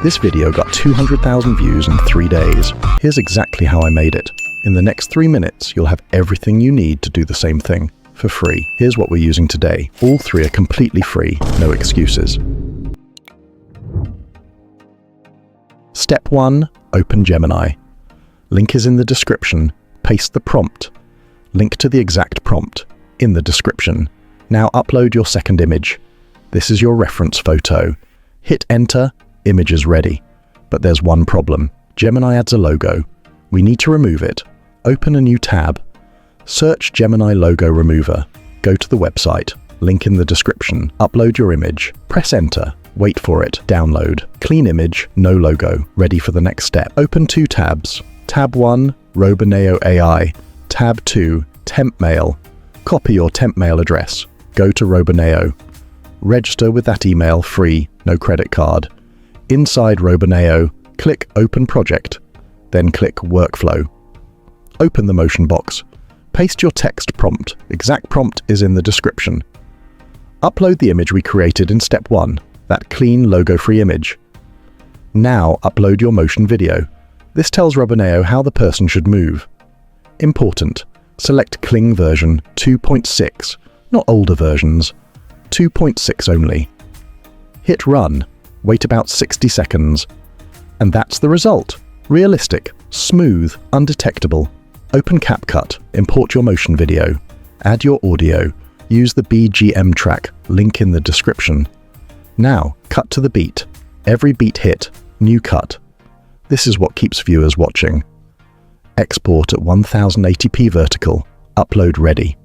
This video got 200,000 views in 3 days. Here's exactly how I made it. In the next 3 minutes, you'll have everything you need to do the same thing, for free. Here's what we're using today. All 3 are completely free, no excuses. Step 1. Open Gemini. Link is in the description. Paste the prompt. Link to the exact prompt in the description. Now upload your second image. This is your reference photo. Hit enter, image is ready. But there's one problem. Gemini adds a logo. We need to remove it. Open a new tab. Search Gemini logo remover. Go to the website. Link in the description. Upload your image. Press enter. Wait for it. Download. Clean image, no logo. Ready for the next step. Open 2 tabs. Tab 1, Roboneo AI. Tab 2, temp mail. Copy your temp mail address. Go to Roboneo. Register with that email free, no credit card. Inside Roboneo, click Open Project. Then click Workflow. Open the motion box. Paste your text prompt. Exact prompt is in the description. Upload the image we created in step 1, that clean logo-free image. Now upload your motion video. This tells Roboneo how the person should move. Important. Select Kling version 2.6, not older versions. 2.6 only. Hit run. Wait about 60 seconds. And that's the result. Realistic, smooth, undetectable. Open CapCut, import your motion video. Add your audio. Use the BGM track, link in the description. Now, cut to the beat. Every beat hit, new cut. This is what keeps viewers watching. Export at 1080p vertical. Upload ready.